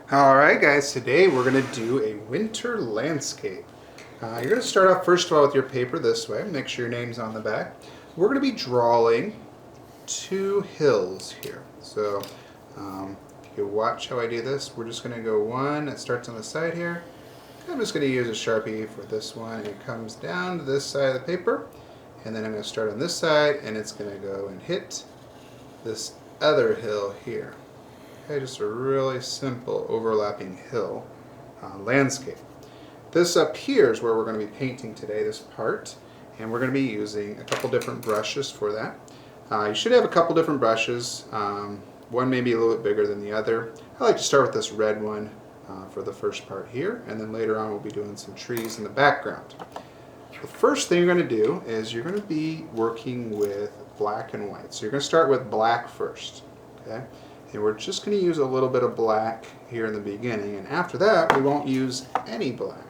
Alright guys, today we're going to do a winter landscape. You're going to start off first of all with your paper this way, make sure your name's on the back. We're going to be drawing two hills here. So you watch how I do this. We're just going to go one that starts on the side here. I'm just going to use a Sharpie for this one. It comes down to this side of the paper, and then I'm going to start on this side and it's going to go and hit this other hill here. Okay, just a really simple overlapping hill landscape. This up here is where we're going to be painting today, this part, and we're going to be using a couple different brushes for that. You should have a couple different brushes. One may be a little bit bigger than the other. I like to start with this red one for the first part here, and then later on we'll be doing some trees in the background. The first thing you're going to do is you're going to be working with black and white. So you're going to start with black first. Okay? And we're just going to use a little bit of black here in the beginning, and after that we won't use any black.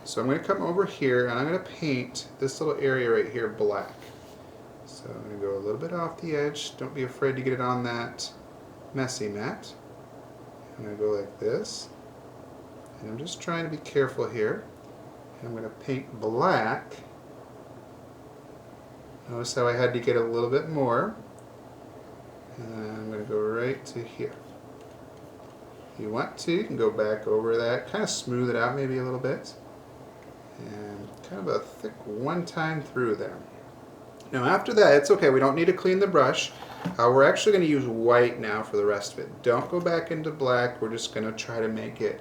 So I'm going to come over here and I'm going to paint this little area right here black. So I'm going to go a little bit off the edge. Don't be afraid to get it on that messy mat. I'm going to go like this, and I'm just trying to be careful here. And I'm going to paint black. Notice how I had to get a little bit more. And I'm going to go right to here. If you want to, you can go back over that, kind of smooth it out maybe a little bit. And kind of a thick one time through there. Now after that, it's okay, we don't need to clean the brush. We're actually going to use white now for the rest of it. Don't go back into black, we're just going to try to make it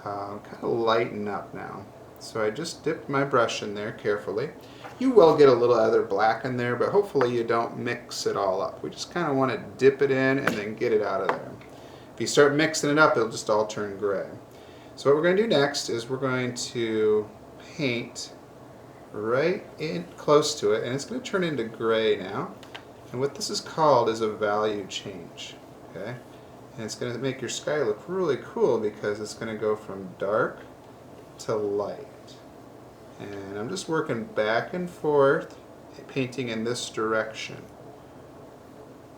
kind of lighten up now. So I just dipped my brush in there carefully. You will get a little other black in there, but hopefully you don't mix it all up. We just kind of want to dip it in and then get it out of there. If you start mixing it up, it'll just all turn gray. So what we're going to do next is we're going to paint right in close to it, and it's going to turn into gray now. And what this is called is a value change. Okay? And it's going to make your sky look really cool because it's going to go from dark to light. And I'm just working back and forth, painting in this direction.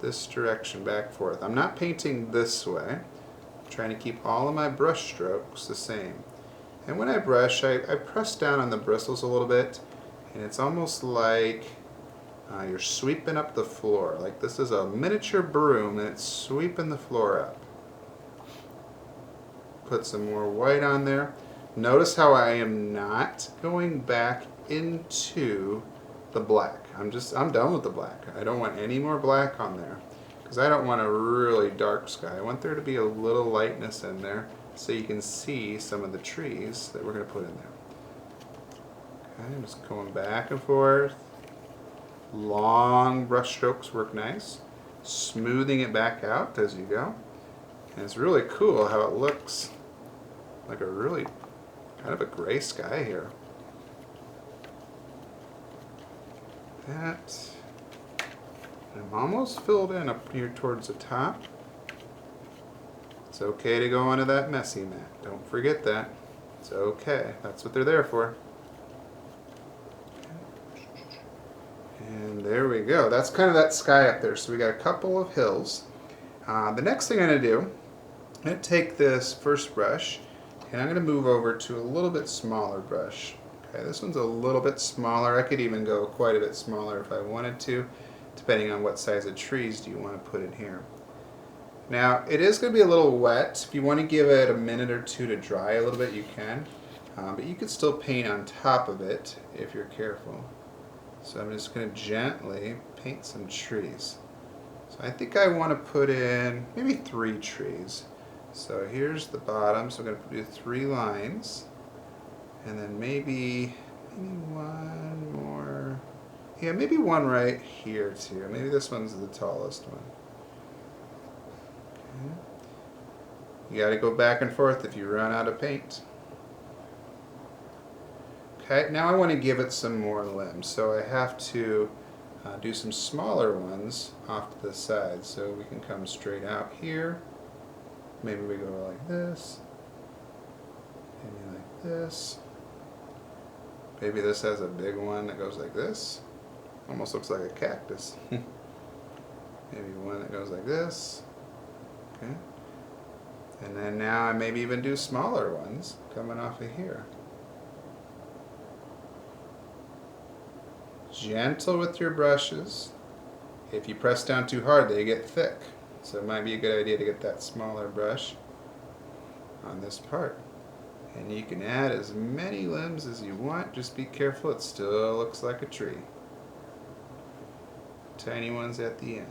This direction, back and forth. I'm not painting this way. I'm trying to keep all of my brush strokes the same. And when I brush, I press down on the bristles a little bit, and it's almost like you're sweeping up the floor. Like this is a miniature broom and it's sweeping the floor up. Put some more white on there. Notice how I am not going back into the black. I'm done with the black. I don't want any more black on there because I don't want a really dark sky. I want there to be a little lightness in there so you can see some of the trees that we're going to put in there. Okay, I'm just going back and forth. Long brush strokes work nice. Smoothing it back out as you go. And it's really cool how it looks like a really kind of a gray sky here. That. I'm almost filled in up here towards the top. It's okay to go onto that messy mat. Don't forget that. It's okay. That's what they're there for. And there we go. That's kind of that sky up there. So we got a couple of hills. The next thing I'm going to do, I'm going to take this first brush and I'm going to move over to a little bit smaller brush. Okay, this one's a little bit smaller. I could even go quite a bit smaller if I wanted to, depending on what size of trees do you want to put in here. Now, it is going to be a little wet. If you want to give it a minute or two to dry a little bit, you can. But you could still paint on top of it if you're careful. So I'm just going to gently paint some trees. So I think I want to put in maybe 3 trees. So here's the bottom, so I'm going to do 3 lines. And then maybe one more. Yeah, maybe one right here too. Maybe this one's the tallest one. Okay. You got to go back and forth if you run out of paint. Okay, now I want to give it some more limbs, so I have to do some smaller ones off to the side. So we can come straight out here. Maybe we go like this. Maybe like this. Maybe this has a big one that goes like this. Almost looks like a cactus. Maybe one that goes like this. Okay. And then now I maybe even do smaller ones coming off of here. Gentle with your brushes. If you press down too hard, they get thick. So it might be a good idea to get that smaller brush on this part. And you can add as many limbs as you want. Just be careful, it still looks like a tree. Tiny ones at the end.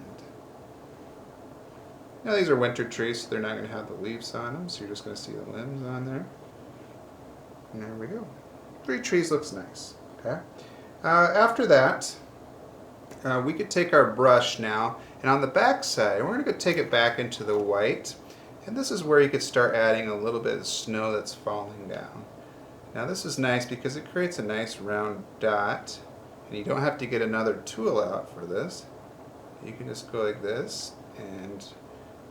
Now these are winter trees, so they're not going to have the leaves on them, so you're just going to see the limbs on there. And there we go. 3 trees looks nice. Okay. After that, we could take our brush now, and on the back side, we're going to go take it back into the white. And this is where you could start adding a little bit of snow that's falling down. Now this is nice because it creates a nice round dot, and you don't have to get another tool out for this. You can just go like this and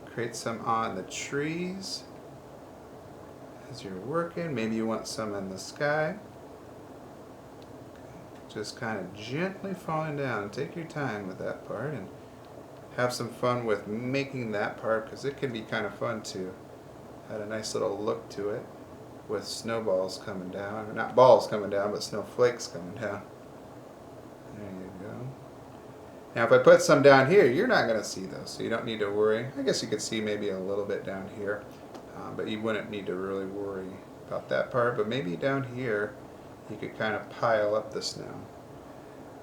create some on the trees as you're working. Maybe you want some in the sky. Just kind of gently falling down. Take your time with that part and have some fun with making that part, because it can be kind of fun to add a nice little look to it with snowballs coming down, or not balls coming down, but snowflakes coming down. There you go. Now if I put some down here, you're not going to see those, so you don't need to worry. I guess you could see maybe a little bit down here, but you wouldn't need to really worry about that part. But maybe down here you could kind of pile up the snow.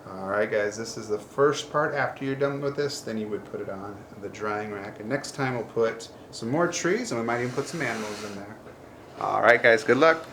Alright guys, this is the first part. After you're done with this, then you would put it on the drying rack. And next time we'll put some more trees, and we might even put some animals in there. Alright guys, good luck.